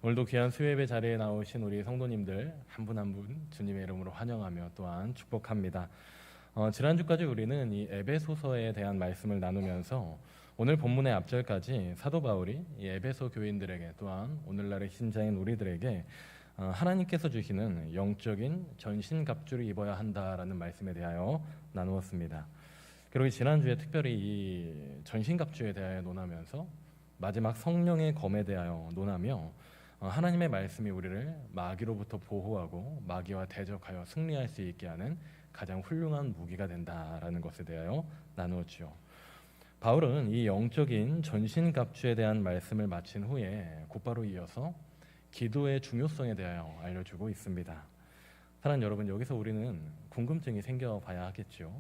오늘도 귀한 수요예배 자리에 나오신 우리 성도님들 한 분 한 분 주님의 이름으로 환영하며 또한 축복합니다. 지난주까지 우리는 이 에베소서에 대한 말씀을 나누면서 오늘 본문의 앞절까지 사도 바울이 이 에베소 교인들에게 또한 오늘날의 신자인 우리들에게 하나님께서 주시는 영적인 전신갑주를 입어야 한다라는 말씀에 대하여 나누었습니다. 그리고 지난주에 특별히 이 전신갑주에 대하여 논하면서 마지막 성령의 검에 대하여 논하며 하나님의 말씀이 우리를 마귀로부터 보호하고 마귀와 대적하여 승리할 수 있게 하는 가장 훌륭한 무기가 된다라는 것에 대하여 나누었죠. 바울은 이 영적인 전신갑주에 대한 말씀을 마친 후에 곧바로 이어서 기도의 중요성에 대하여 알려주고 있습니다. 사랑하는 여러분, 여기서 우리는 궁금증이 생겨봐야 하겠죠.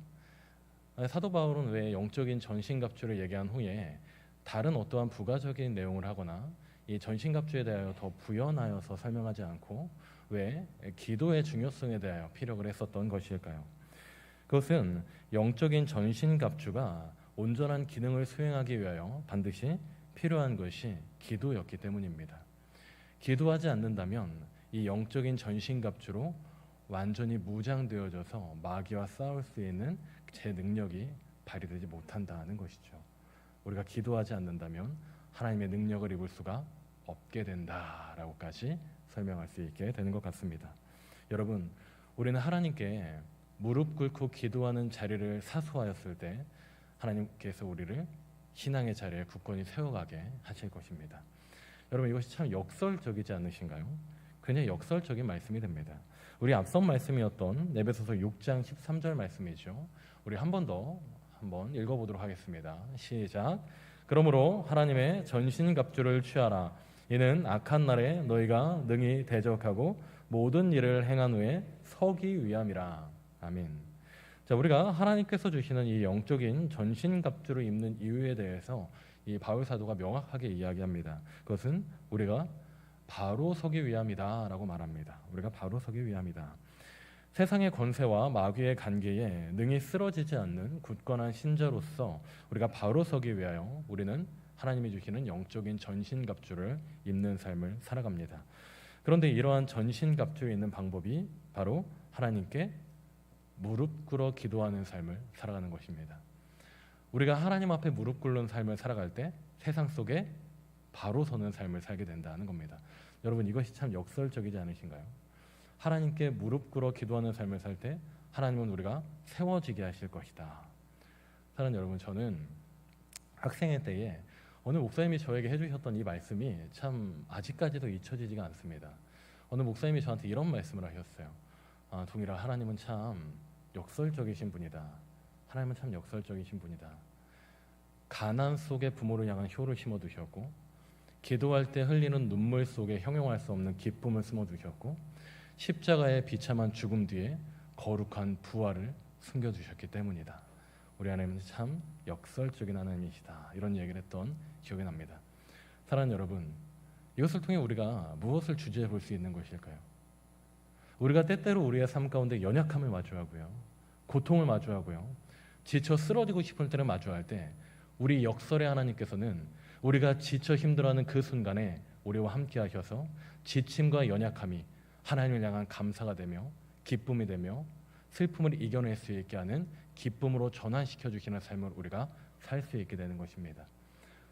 사도 바울은 왜 영적인 전신갑주를 얘기한 후에 다른 어떠한 부가적인 내용을 하거나 이 전신갑주에 대하여 더 부연하여서 설명하지 않고 왜 기도의 중요성에 대하여 피력을 했었던 것일까요? 그것은 영적인 전신갑주가 온전한 기능을 수행하기 위하여 반드시 필요한 것이 기도였기 때문입니다. 기도하지 않는다면 이 영적인 전신갑주로 완전히 무장되어져서 마귀와 싸울 수 있는 제 능력이 발휘되지 못한다는 것이죠. 우리가 기도하지 않는다면 하나님의 능력을 입을 수가 없게 된다라고까지 설명할 수 있게 되는 것 같습니다. 여러분, 우리는 하나님께 무릎 꿇고 기도하는 자리를 사수하였을 때 하나님께서 우리를 신앙의 자리에 굳건히 세워가게 하실 것입니다. 여러분, 이것이 참 역설적이지 않으신가요? 굉장히 역설적인 말씀이 됩니다. 우리 앞선 말씀이었던 에베소서 6장 13절 말씀이죠. 우리 한 번 더 한번 읽어보도록 하겠습니다. 시작. 그러므로 하나님의 전신갑주를 취하라. 이는 악한 날에 너희가 능히 대적하고 모든 일을 행한 후에 서기 위함이라. 아멘. 자, 우리가 하나님께서 주시는 이 영적인 전신갑주를 입는 이유에 대해서 이 바울 사도가 명확하게 이야기합니다. 그것은 우리가 바로 서기 위함이다라고 말합니다. 우리가 바로 서기 위함이다. 세상의 권세와 마귀의 관계에 능히 쓰러지지 않는 굳건한 신자로서 우리가 바로 서기 위하여 우리는 하나님이 주시는 영적인 전신갑주를 입는 삶을 살아갑니다. 그런데 이러한 전신갑주에 있는 방법이 바로 하나님께 무릎 꿇어 기도하는 삶을 살아가는 것입니다. 우리가 하나님 앞에 무릎 꿇는 삶을 살아갈 때 세상 속에 바로 서는 삶을 살게 된다는 겁니다. 여러분, 이것이 참 역설적이지 않으신가요? 하나님께 무릎 꿇어 기도하는 삶을 살 때 하나님은 우리가 세워지게 하실 것이다. 사랑하는 여러분, 저는 학생회 때에 어느 목사님이 저에게 해주셨던 이 말씀이 참 아직까지도 잊혀지지가 않습니다. 어느 목사님이 저한테 이런 말씀을 하셨어요. 동일아, 하나님은 참 역설적이신 분이다. 하나님은 참 역설적이신 분이다. 가난 속에 부모를 향한 효를 심어두셨고 기도할 때 흘리는 눈물 속에 형용할 수 없는 기쁨을 심어두셨고 십자가의 비참한 죽음 뒤에 거룩한 부활을 숨겨두셨기 때문이다. 우리 하나님은 참 역설적인 하나님이시다. 이런 얘기를 했던 기억이 납니다. 사랑하는 여러분, 이것을 통해 우리가 무엇을 주제해 볼 수 있는 것일까요? 우리가 때때로 우리의 삶 가운데 연약함을 마주하고요, 고통을 마주하고요, 지쳐 쓰러지고 싶을 때를 마주할 때 우리 역설의 하나님께서는 우리가 지쳐 힘들어하는 그 순간에 우리와 함께 하셔서 지침과 연약함이 하나님을 향한 감사가 되며 기쁨이 되며 슬픔을 이겨낼 수 있게 하는 기쁨으로 전환시켜 주시는 삶을 우리가 살 수 있게 되는 것입니다.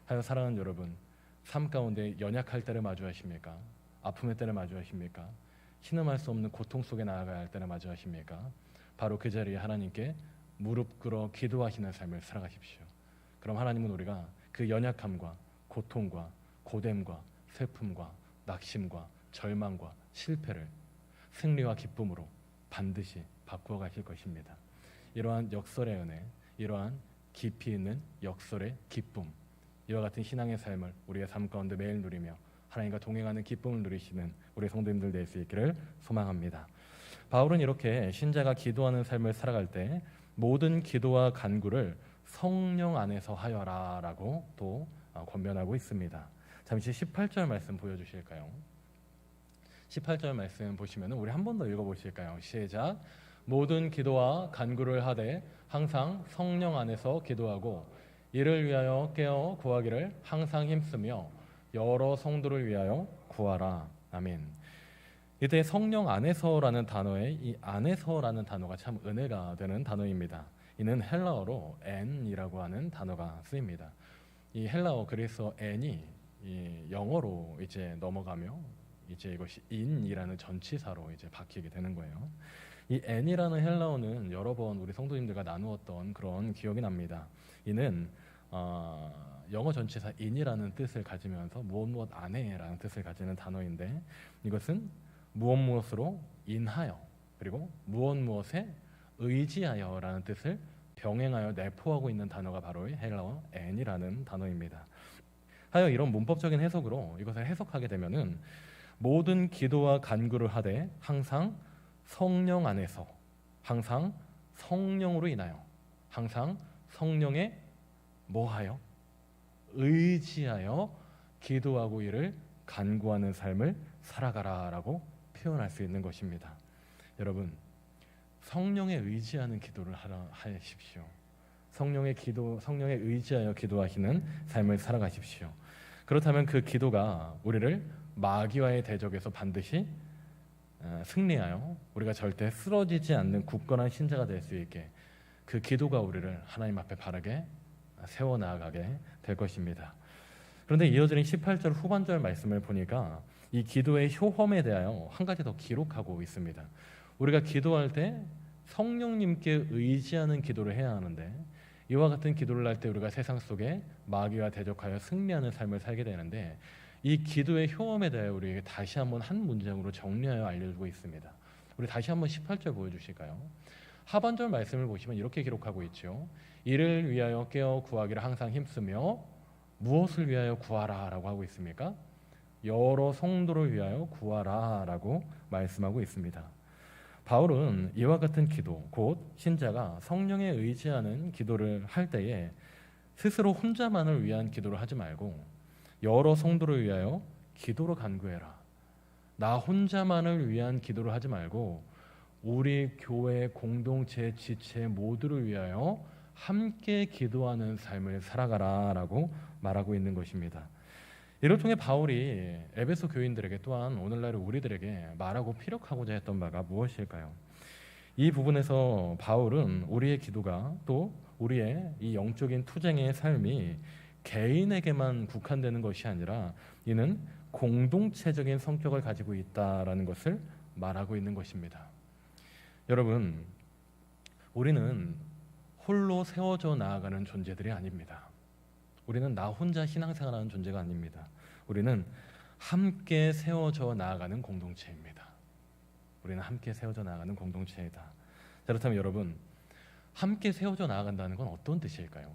하여 사랑하는 여러분, 삶 가운데 연약할 때를 마주하십니까? 아픔의 때를 마주하십니까? 신음할 수 없는 고통 속에 나아가야 할 때를 마주하십니까? 바로 그 자리에 하나님께 무릎 꿇어 기도하시는 삶을 살아가십시오. 그럼 하나님은 우리가 그 연약함과 고통과 고됨과 슬픔과 낙심과 절망과 실패를 승리와 기쁨으로 반드시 바꾸어 가실 것입니다. 이러한 역설의 은혜, 이러한 깊이 있는 역설의 기쁨, 이와 같은 신앙의 삶을 우리의 삶 가운데 매일 누리며 하나님과 동행하는 기쁨을 누리시는 우리 성도님들 될 수 있기를 소망합니다. 바울은 이렇게 신자가 기도하는 삶을 살아갈 때 모든 기도와 간구를 성령 안에서 하여라 라고 또 권면하고 있습니다. 잠시 18절 말씀 보여주실까요? 18절 말씀 보시면 우리 한 번 더 읽어보실까요? 시작. 모든 기도와 간구를 하되 항상 성령 안에서 기도하고 이를 위하여 깨어 구하기를 항상 힘쓰며 여러 성도를 위하여 구하라. 아멘. 이때 성령 안에서라는 단어에 이 안에서라는 단어가 참 은혜가 되는 단어입니다. 이는 헬라어로 n이라고 하는 단어가 쓰입니다. 이 헬라어 그래서 n이 이 영어로 이제 넘어가며 이제 이것이 in이라는 전치사로 이제 바뀌게 되는 거예요. 이 n이라는 헬라어는 여러 번 우리 성도님들과 나누었던 그런 기억이 납니다. 이는 영어 전치사 in이라는 뜻을 가지면서 무엇 안에라는 뜻을 가지는 단어인데 이것은 무엇으로 인하여 그리고 무엇에 의지하여라는 뜻을 병행하여 내포하고 있는 단어가 바로 헬라어 n이라는 단어입니다. 하여 이런 문법적인 해석으로 이것을 해석하게 되면은 모든 기도와 간구를 하되 항상 성령 안에서 항상 성령으로 인하여 항상 성령에 뭐하여 의지하여 기도하고 이를 간구하는 삶을 살아가라라고 표현할 수 있는 것입니다. 여러분 성령에 의지하는 기도를 하십시오. 성령에 의지하여 기도하시는 삶을 살아가십시오. 그렇다면 그 기도가 우리를 마귀와의 대적에서 반드시 승리하여 우리가 절대 쓰러지지 않는 굳건한 신자가 될 수 있게 그 기도가 우리를 하나님 앞에 바르게 세워나가게 될 것입니다. 그런데 이어지는 18절 후반절 말씀을 보니까 이 기도의 효험에 대하여 한 가지 더 기록하고 있습니다. 우리가 기도할 때 성령님께 의지하는 기도를 해야 하는데 이와 같은 기도를 할 때 우리가 세상 속에 마귀와 대적하여 승리하는 삶을 살게 되는데 이 기도의 효험에 대해 우리에게 다시 한번 한 문장으로 정리하여 알려주고 있습니다. 우리 다시 한번 18절 보여주실까요? 하반절 말씀을 보시면 이렇게 기록하고 있죠. 이를 위하여 깨어 구하기를 항상 힘쓰며 무엇을 위하여 구하라 라고 하고 있습니까? 여러 성도를 위하여 구하라 라고 말씀하고 있습니다. 바울은 이와 같은 기도, 곧 신자가 성령에 의지하는 기도를 할 때에 스스로 혼자만을 위한 기도를 하지 말고 여러 성도를 위하여 기도로 간구해라. 나 혼자만을 위한 기도를 하지 말고 우리 교회 공동체 지체 모두를 위하여 함께 기도하는 삶을 살아가라 라고 말하고 있는 것입니다. 이를 통해 바울이 에베소 교인들에게 또한 오늘날 우리들에게 말하고 피력하고자 했던 바가 무엇일까요? 이 부분에서 바울은 우리의 기도가 또 우리의 이 영적인 투쟁의 삶이 개인에게만 국한되는 것이 아니라 이는 공동체적인 성격을 가지고 있다라는 것을 말하고 있는 것입니다. 여러분, 우리는 홀로 세워져 나아가는 존재들이 아닙니다. 우리는 나 혼자 신앙생활하는 존재가 아닙니다. 우리는 함께 세워져 나아가는 공동체입니다. 우리는 함께 세워져 나아가는 공동체이다. 그렇다면 여러분, 함께 세워져 나아간다는 건 어떤 뜻일까요?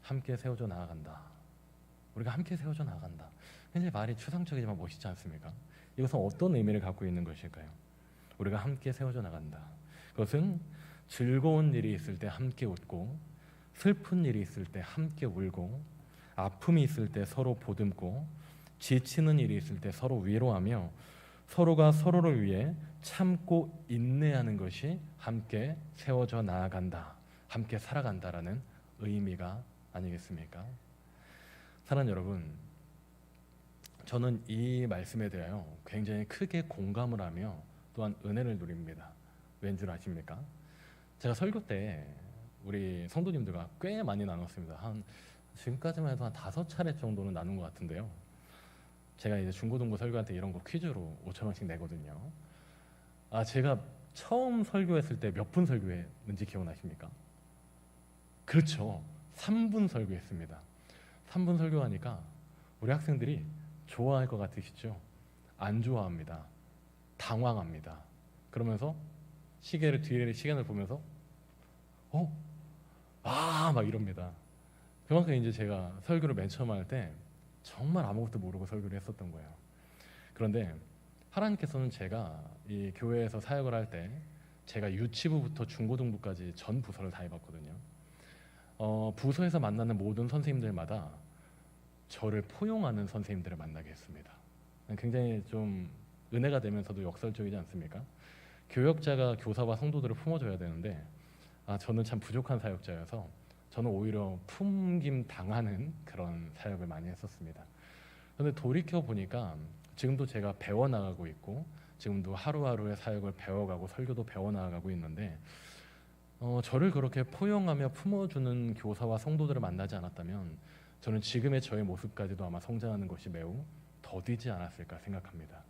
함께 세워져 나아간다. 우리가 함께 세워져 나아간다. 굉장히 말이 추상적이지만 멋있지 않습니까? 이것은 어떤 의미를 갖고 있는 것일까요? 우리가 함께 세워져 나간다. 그것은 즐거운 일이 있을 때 함께 웃고 슬픈 일이 있을 때 함께 울고 아픔이 있을 때 서로 보듬고 지치는 일이 있을 때 서로 위로하며 서로가 서로를 위해 참고 인내하는 것이 함께 세워져 나아간다, 함께 살아간다라는 의미가 아니겠습니까? 사랑하는 여러분, 저는 이 말씀에 대하여 굉장히 크게 공감을 하며 또한 은혜를 누립니다. 왠 줄 아십니까? 제가 설교 때 우리 성도님들과 꽤 많이 나눴습니다. 지금까지만 해도 한 5차례 정도는 나눈 것 같은데요. 제가 이제 중고등부 설교할 때 이런 거 퀴즈로 5,000원씩 내거든요. 제가 처음 설교했을 때 몇 분 설교했는지 기억나십니까? 그렇죠. 3분 설교했습니다. 3분 설교하니까 우리 학생들이 좋아할 것 같으시죠? 안 좋아합니다. 당황합니다. 그러면서 뒤에 시간을 보면서 막 이럽니다. 그만큼 이제 제가 설교를 맨 처음 할 때 정말 아무것도 모르고 설교를 했었던 거예요. 그런데 하나님께서는 제가 이 교회에서 사역을 할 때 제가 유치부부터 중고등부까지 전 부서를 다 해봤거든요. 부서에서 만나는 모든 선생님들마다 저를 포용하는 선생님들을 만나게 했습니다. 굉장히 좀 은혜가 되면서도 역설적이지 않습니까? 교역자가 교사와 성도들을 품어줘야 되는데 저는 참 부족한 사역자여서 저는 오히려 품김 당하는 그런 사역을 많이 했었습니다. 근데 돌이켜 보니까 지금도 제가 배워나가고 있고 지금도 하루하루의 사역을 배워가고 설교도 배워나가고 있는데 저를 그렇게 포용하며 품어주는 교사와 성도들을 만나지 않았다면 저는 지금의 저의 모습까지도 아마 성장하는 것이 매우 더디지 않았을까 생각합니다.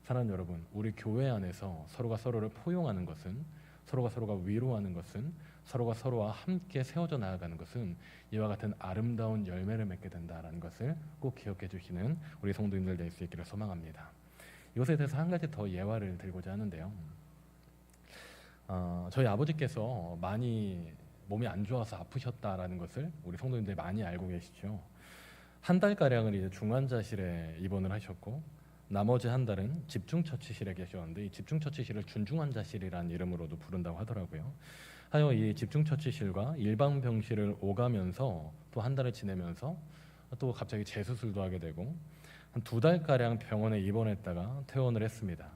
사랑하는 여러분, 우리 교회 안에서 서로가 서로를 포용하는 것은, 서로가 서로가 위로하는 것은, 서로가 서로와 함께 세워져 나아가는 것은 이와 같은 아름다운 열매를 맺게 된다라는 것을 꼭 기억해 주시는 우리 성도님들 될 수 있기를 소망합니다. 이것에 대해서 한 가지 더 예화를 들고자 하는데요. 저희 아버지께서 많이 몸이 안 좋아서 아프셨다라는 것을 우리 성도님들이 많이 알고 계시죠. 한 달가량을 이제 중환자실에 입원을 하셨고 나머지 한 달은 집중처치실에 계셨는데 이 집중처치실을 준중환자실이라는 이름으로도 부른다고 하더라고요. 하여 이 집중처치실과 일반병실을 오가면서 또 한 달을 지내면서 또 갑자기 재수술도 하게 되고 한 2달가량 병원에 입원했다가 퇴원을 했습니다.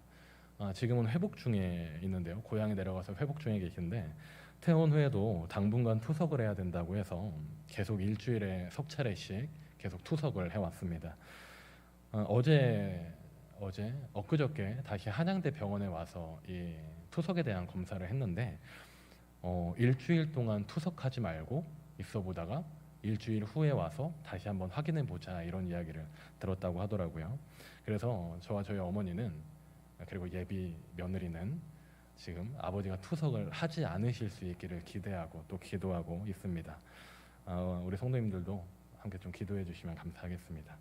지금은 회복 중에 있는데요. 고향에 내려가서 회복 중에 계신데 퇴원 후에도 당분간 투석을 해야 된다고 해서 계속 일주일에 석 차례씩 계속 투석을 해왔습니다. 엊그저께 다시 한양대 병원에 와서 이 투석에 대한 검사를 했는데 일주일 동안 투석하지 말고 있어 보다가 일주일 후에 와서 다시 한번 확인해 보자 이런 이야기를 들었다고 하더라고요. 그래서 저와 저희 어머니는 그리고 예비 며느리는 지금 아버지가 투석을 하지 않으실 수 있기를 기대하고 또 기도하고 있습니다. 우리 성도님들도 함께 좀 기도해 주시면 감사하겠습니다.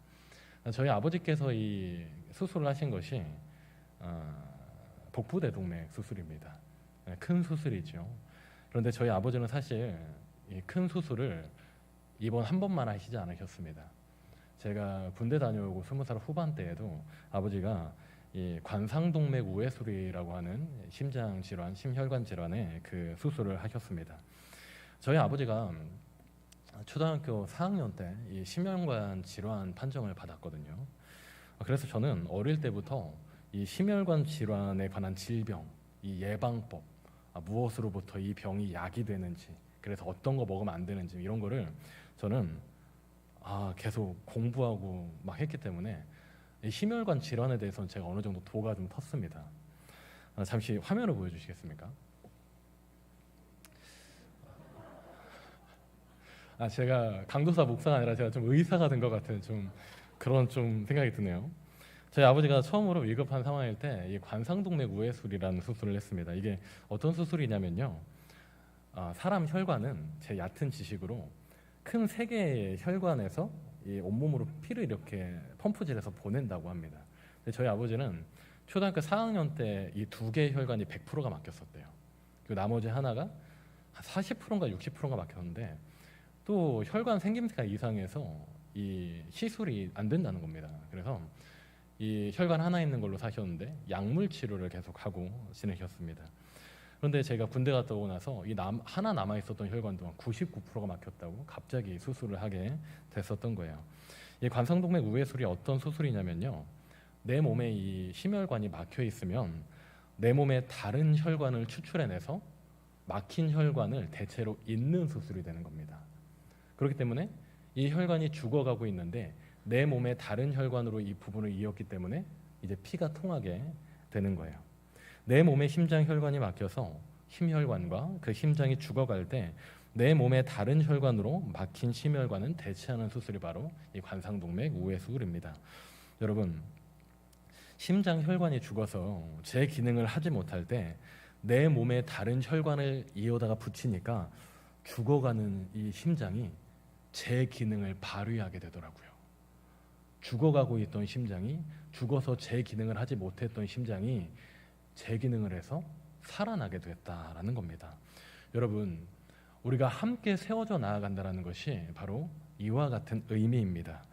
저희 아버지께서 이 수술을 하신 것이 복부대동맥 수술입니다. 큰 수술이죠. 그런데 저희 아버지는 사실 이 큰 수술을 입원 한 번만 하시지 않으셨습니다. 제가 군대 다녀오고 20살 후반대에도 아버지가 이 관상동맥 우회술이라고 하는 심장 질환, 심혈관 질환의 그 수술을 하셨습니다. 저희 아버지가 초등학교 4학년 때 이 심혈관 질환 판정을 받았거든요. 그래서 저는 어릴 때부터 이 심혈관 질환에 관한 질병, 이 예방법, 무엇으로부터 이 병이 약이 되는지, 그래서 어떤 거 먹으면 안 되는지 이런 거를 저는 계속 공부하고 막 했기 때문에 이 심혈관 질환에 대해서는 제가 어느 정도 도가 좀 텄습니다. 잠시 화면을 보여주시겠습니까? 제가 강도사 목사가 아니라 제가 좀 의사가 된 것 같은 좀 그런 좀 생각이 드네요. 저희 아버지가 처음으로 위급한 상황일 때 이 관상동맥 우회술이라는 수술을 했습니다. 이게 어떤 수술이냐면요. 사람 혈관은 제 얕은 지식으로 큰 3개의 혈관에서 이 온몸으로 피를 이렇게 펌프질해서 보낸다고 합니다. 근데 저희 아버지는 초등학교 4학년 때 이 2개의 혈관이 100%가 막혔었대요. 그리고 나머지 하나가 40%인가 60%가 막혔는데 또 혈관 생김새가 이상해서 이 시술이 안 된다는 겁니다. 그래서 이 혈관 하나 있는 걸로 사셨는데 약물 치료를 계속 하고 지내셨습니다. 그런데 제가 군대 갔다 오고 나서 이 하나 남아 있었던 혈관도 99%가 막혔다고 갑자기 수술을 하게 됐었던 거예요. 이 관상동맥 우회술이 어떤 수술이냐면요. 내 몸에 이 심혈관이 막혀 있으면 내 몸의 다른 혈관을 추출해내서 막힌 혈관을 대체로 잇는 수술이 되는 겁니다. 그렇기 때문에 이 혈관이 죽어가고 있는데 내 몸의 다른 혈관으로 이 부분을 이었기 때문에 이제 피가 통하게 되는 거예요. 내 몸의 심장 혈관이 막혀서 심혈관과 그 심장이 죽어갈 때 내 몸의 다른 혈관으로 막힌 심혈관은 대체하는 수술이 바로 이 관상동맥 우회술입니다. 여러분, 심장 혈관이 죽어서 제 기능을 하지 못할 때 내 몸의 다른 혈관을 이어다가 붙이니까 죽어가는 이 심장이 제 기능을 발휘하게 되더라고요. 죽어가고 있던 심장이 죽어서 제 기능을 하지 못했던 심장이 제 기능을 해서 살아나게 됐다라는 겁니다. 여러분, 우리가 함께 세워져 나아간다는 것이 바로 이와 같은 의미입니다.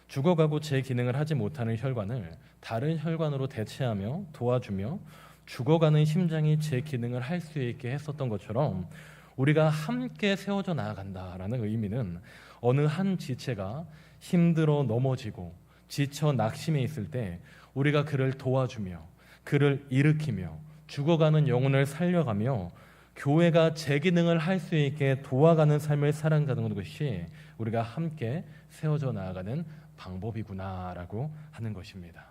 죽어가고 제 기능을 하지 못하는 혈관을 다른 혈관으로 대체하며 도와주며 죽어가는 심장이 제 기능을 할 수 있게 했었던 것처럼 우리가 함께 세워져 나아간다라는 의미는 어느 한 지체가 힘들어 넘어지고 지쳐 낙심해 있을 때 우리가 그를 도와주며 그를 일으키며 죽어가는 영혼을 살려가며 교회가 제 기능을 할 수 있게 도와가는 삶을 살아가는 것이 우리가 함께 세워져 나아가는 방법이구나라고 하는 것입니다.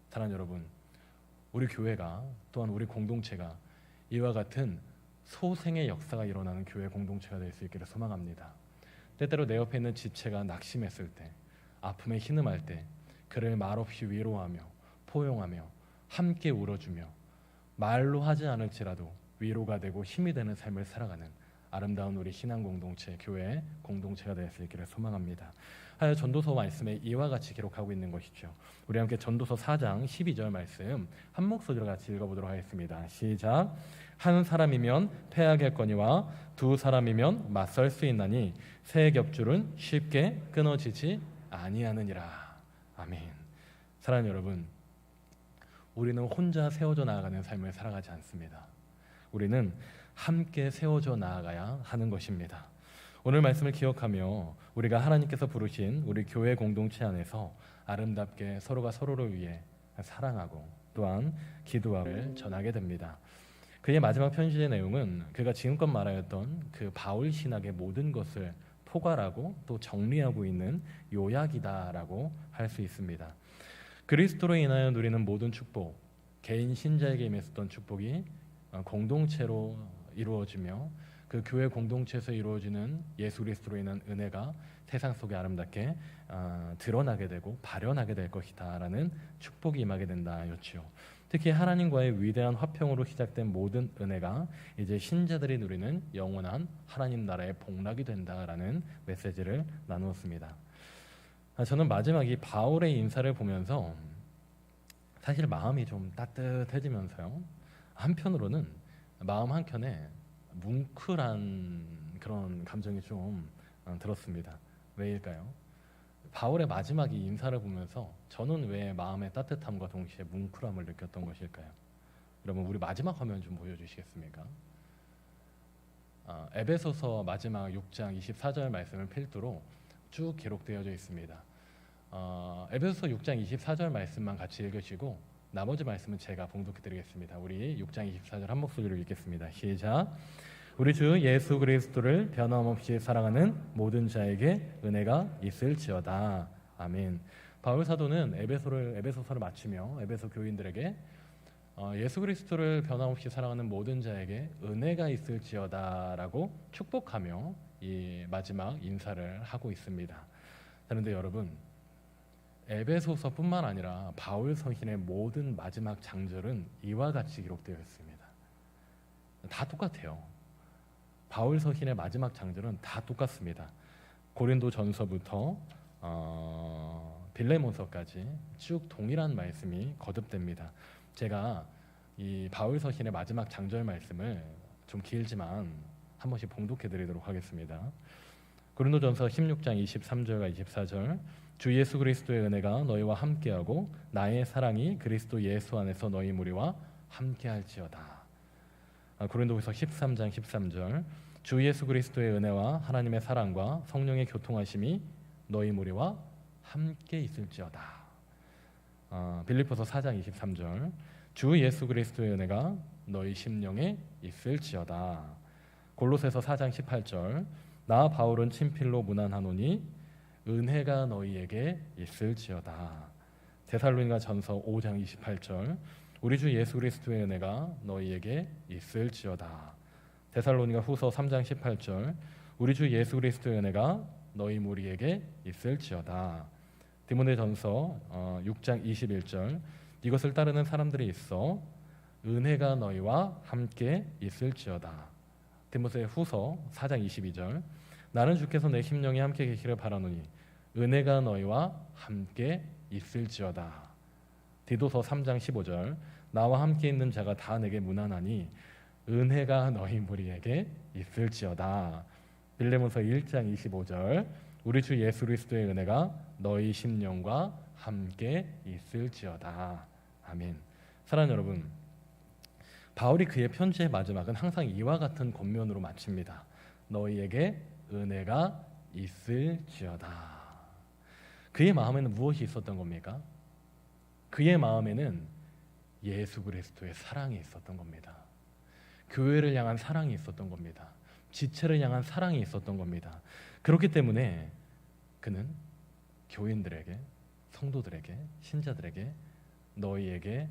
사랑하는 여러분, 우리 교회가 또한 우리 공동체가 이와 같은 소생의 역사가 일어나는 교회 공동체가 될 수 있기를 소망합니다. 때때로 내 옆에 있는 지체가 낙심했을 때, 아픔에 신음할 때 그를 말없이 위로하며 포용하며 함께 울어주며 말로 하지 않을지라도 위로가 되고 힘이 되는 삶을 살아가는 아름다운 우리 신앙 공동체, 교회 공동체가 될 수 있기를 소망합니다. 하여 전도서 말씀에 이와 같이 기록하고 있는 것이죠. 우리 함께 전도서 4장 12절 말씀 한 목소리로 같이 읽어보도록 하겠습니다. 시작. 한 사람이면 패하겠거니와 두 사람이면 맞설 수 있나니 새 겹줄은 쉽게 끊어지지 아니하느니라. 아멘. 사랑하는 여러분, 우리는 혼자 세워져 나아가는 삶을 살아가지 않습니다. 우리는 함께 세워져 나아가야 하는 것입니다. 오늘 말씀을 기억하며 우리가 하나님께서 부르신 우리 교회 공동체 안에서 아름답게 서로가 서로를 위해 사랑하고 또한 기도하고 전하게 됩니다. 그의 마지막 편지의 내용은 그가 지금껏 말하였던 그 바울 신학의 모든 것을 포괄하고 또 정리하고 있는 요약이다라고 할 수 있습니다. 그리스도로 인하여 누리는 모든 축복, 개인 신자에게 임했었던 축복이 공동체로 이루어지며 그 교회 공동체에서 이루어지는 예수 그리스도로 인한 은혜가 세상 속에 아름답게 드러나게 되고 발현하게 될 것이다라는 축복이 임하게 된다였지요. 특히 하나님과의 위대한 화평으로 시작된 모든 은혜가 이제 신자들이 누리는 영원한 하나님 나라의 복락이 된다라는 메시지를 나누었습니다. 저는 마지막 이 바울의 인사를 보면서 사실 마음이 좀 따뜻해지면서요, 한편으로는 마음 한켠에 뭉클한 그런 감정이 좀 들었습니다. 왜일까요? 바울의 마지막 이 인사를 보면서 저는 왜 마음의 따뜻함과 동시에 뭉클함을 느꼈던 것일까요? 여러분, 우리 마지막 화면 좀 보여주시겠습니까? 에베소서 마지막 6장 24절 말씀을 필두로 쭉 기록되어져 있습니다. 에베소서 6장 24절 말씀만 같이 읽으시고 나머지 말씀은 제가 봉독해 드리겠습니다. 우리 6장 24절 한 목소리로 읽겠습니다. 시작. 우리 주 예수 그리스도를 변함없이 사랑하는 모든 자에게 은혜가 있을지어다. 아멘. 바울 사도는 에베소서를 마치며 에베소 교인들에게 예수 그리스도를 변함없이 사랑하는 모든 자에게 은혜가 있을지어다라고 축복하며 이 마지막 인사를 하고 있습니다. 그런데 여러분, 에베소서뿐만 아니라 바울 서신의 모든 마지막 장절은 이와 같이 기록되어 있습니다. 다 똑같아요. 바울 서신의 마지막 장절은 다 똑같습니다. 고린도전서부터 빌레몬서까지 쭉 동일한 말씀이 거듭됩니다. 제가 이 바울 서신의 마지막 장절 말씀을 좀 길지만 한 번씩 봉독해 드리도록 하겠습니다. 고린도전서 16장 23절과 24절. 주 예수 그리스도의 은혜가 너희와 함께하고 나의 사랑이 그리스도 예수 안에서 너희 무리와 함께할지어다. 고린도후서 13장 13절. 주 예수 그리스도의 은혜와 하나님의 사랑과 성령의 교통하심이 너희 무리와 함께 있을지어다. 빌립보서 4장 23절. 주 예수 그리스도의 은혜가 너희 심령에 있을지어다. 골로새서 4장 18절. 나 바울은 친필로 문안하노니 은혜가 너희에게 있을지어다. 데살로니가 전서 5장 28절. 우리 주 예수 그리스도의 은혜가 너희에게 있을지어다. 데살로니가 후서 3장 18절. 우리 주 예수 그리스도의 은혜가 너희 무리에게 있을지어다. 디모데전서 6장 21절. 이것을 따르는 사람들이 있어 은혜가 너희와 함께 있을지어다. 디모데 후서 4장 22절. 나는 주께서 내 심령에 함께 계시기를 바라노니 은혜가 너희와 함께 있을지어다. 디도서 3장 15절. 나와 함께 있는 자가 다 내게 문안하니 은혜가 너희 무리에게 있을지어다. 빌레몬서 1장 25절. 우리 주 예수 그리스도의 은혜가 너희 심령과 함께 있을지어다. 아멘. 사랑하는 여러분, 바울이 그의 편지의 마지막은 항상 이와 같은 권면으로 마칩니다. 너희에게 은혜가 있을지어다. 그의 마음에는 무엇이 있었던 겁니까? 그의 마음에는 예수 그리스도의 사랑이 있었던 겁니다. 교회를 향한 사랑이 있었던 겁니다. 지체를 향한 사랑이 있었던 겁니다. 그렇기 때문에 그는 교인들에게, 성도들에게, 신자들에게 너희에게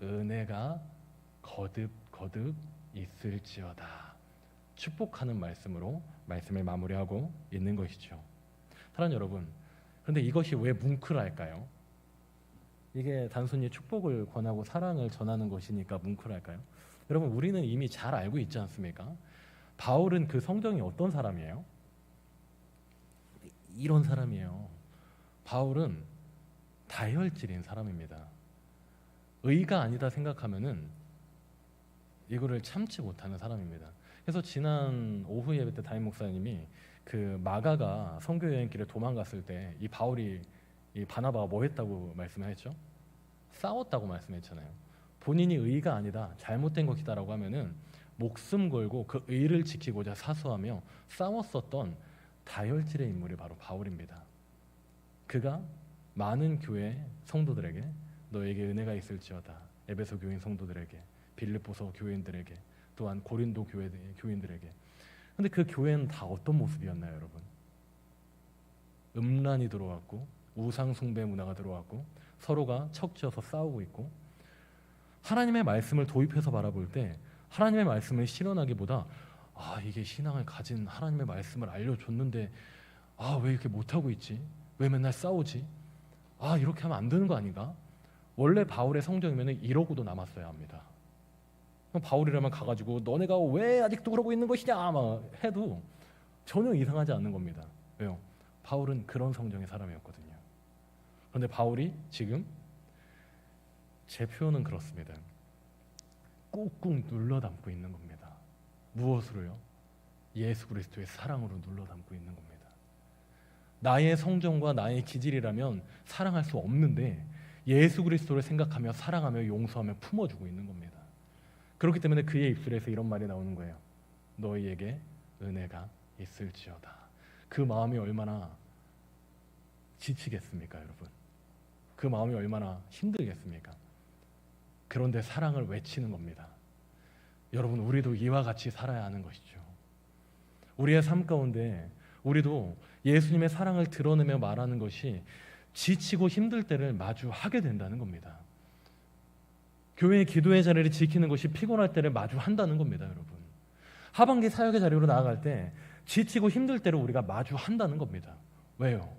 은혜가 거듭 있을지어다. 축복하는 말씀으로 말씀을 마무리하고 있는 것이죠. 사랑하는 여러분, 그런데 이것이 왜 뭉클할까요? 이게 단순히 축복을 권하고 사랑을 전하는 것이니까 뭉클할까요? 여러분, 우리는 이미 잘 알고 있지 않습니까? 바울은 그 성경이 어떤 사람이에요? 이런 사람이에요. 바울은 다혈질인 사람입니다. 의가 아니다 생각하면은 이거를 참지 못하는 사람입니다. 그래서 지난 오후 예배 때 담임 목사님이 그 마가가 선교 여행길에 도망갔을 때 이 바울이 이 바나바가 뭐 했다고 말씀했죠? 싸웠다고 말씀했잖아요. 본인이 의가 아니다, 잘못된 것이다라고 하면은 목숨 걸고 그 의를 지키고자 사수하며 싸웠었던 다혈질의 인물이 바로 바울입니다. 그가 많은 교회 성도들에게 너에게 은혜가 있을지어다, 에베소 교인 성도들에게, 빌립보서 교인들에게, 또한 고린도 교회 교인들에게. 근데 그 교회는 다 어떤 모습이었나요, 여러분? 음란이 들어왔고 우상 숭배 문화가 들어왔고 서로가 척지어서 싸우고 있고, 하나님의 말씀을 도입해서 바라볼 때 하나님의 말씀을 실현하기보다 이게 신앙을 가진 하나님의 말씀을 알려줬는데 왜 이렇게 못하고 있지? 왜 맨날 싸우지? 이렇게 하면 안 되는 거 아닌가? 원래 바울의 성정이면 이러고도 남았어야 합니다. 바울이라면 가가지고 너네가 왜 아직도 그러고 있는 것이냐 막 해도 전혀 이상하지 않는 겁니다. 왜요? 바울은 그런 성정의 사람이었거든요. 그런데 바울이 지금, 제 표현은 그렇습니다, 꾹꾹 눌러 담고 있는 겁니다. 무엇으로요? 예수 그리스도의 사랑으로 눌러 담고 있는 겁니다. 나의 성정과 나의 기질이라면 사랑할 수 없는데 예수 그리스도를 생각하며 사랑하며 용서하며 품어주고 있는 겁니다. 그렇기 때문에 그의 입술에서 이런 말이 나오는 거예요. 너희에게 은혜가 있을지어다. 그 마음이 얼마나 지치겠습니까, 여러분? 그 마음이 얼마나 힘들겠습니까? 그런데 사랑을 외치는 겁니다. 여러분, 우리도 이와 같이 살아야 하는 것이죠. 우리의 삶 가운데 우리도 예수님의 사랑을 드러내며 말하는 것이 지치고 힘들 때를 마주하게 된다는 겁니다. 교회의 기도의 자리를 지키는 것이 피곤할 때를 마주한다는 겁니다, 여러분. 하반기 사역의 자리로 나아갈 때 지치고 힘들 때를 우리가 마주한다는 겁니다. 왜요?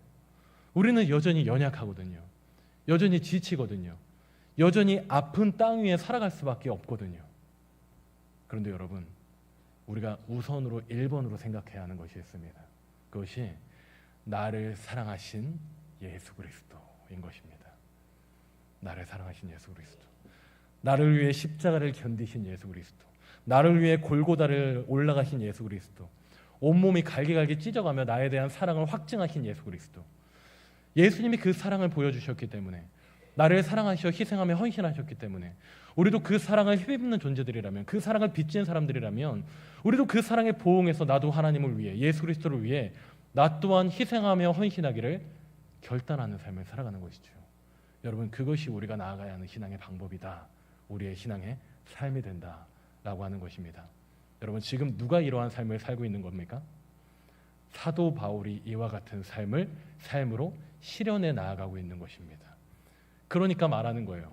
우리는 여전히 연약하거든요. 여전히 지치거든요. 여전히 아픈 땅 위에 살아갈 수밖에 없거든요. 그런데 여러분, 우리가 우선으로 1번으로 생각해야 하는 것이 있습니다. 그것이 나를 사랑하신 예수 그리스도인 것입니다. 나를 사랑하신 예수 그리스도, 나를 위해 십자가를 견디신 예수 그리스도, 나를 위해 골고다를 올라가신 예수 그리스도, 온몸이 갈기갈기 찢어가며 나에 대한 사랑을 확증하신 예수 그리스도. 예수님이 그 사랑을 보여주셨기 때문에, 나를 사랑하셔 희생하며 헌신하셨기 때문에 우리도 그 사랑을 힘입는 존재들이라면, 그 사랑을 빚진 사람들이라면 우리도 그 사랑에 보응해서 나도 하나님을 위해, 예수 그리스도를 위해 나 또한 희생하며 헌신하기를 결단하는 삶을 살아가는 것이죠. 여러분, 그것이 우리가 나아가야 하는 신앙의 방법이다, 우리의 신앙의 삶이 된다라고 하는 것입니다. 여러분, 지금 누가 이러한 삶을 살고 있는 겁니까? 사도 바울이 이와 같은 삶으로 실현해 나아가고 있는 것입니다. 그러니까 말하는 거예요.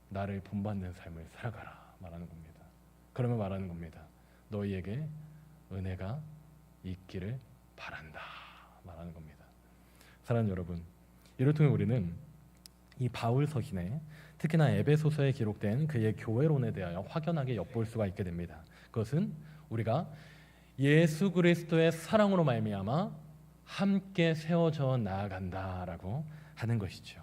나를 본받는 삶을 살아가라 말하는 겁니다. 그러면 말하는 겁니다. 너희에게 은혜가 있기를 바란다 말하는 겁니다. 사랑하는 여러분, 이를 통해 우리는 이 바울 서신에, 특히나 에베소서에 기록된 그의 교회론에 대하여 확연하게 엿볼 수가 있게 됩니다. 그것은 우리가 예수 그리스도의 사랑으로 말미암아 함께 세워져 나아간다라고 하는 것이죠.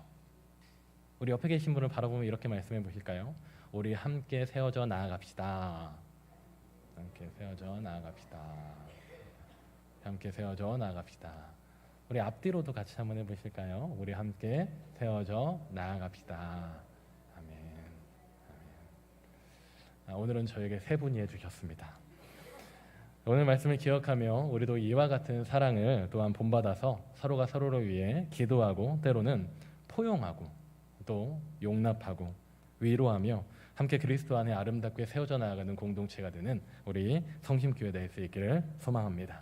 우리 옆에 계신 분을 바라보면 이렇게 말씀해 보실까요? 우리 함께 세워져 나아갑시다. 함께 세워져 나아갑시다. 함께 세워져 나아갑시다. 우리 앞뒤로도 같이 한번 해보실까요? 우리 함께 세워져 나아갑시다. 아멘. 아멘. 오늘은 저에게 세 분이 해주셨습니다. 오늘 말씀을 기억하며 우리도 이와 같은 사랑을 또한 본받아서 서로가 서로를 위해 기도하고, 때로는 포용하고, 또 용납하고 위로하며 함께 그리스도 안에 아름답게 세워져 나아가는 공동체가 되는 우리 성심교회 될 수 있기를 소망합니다.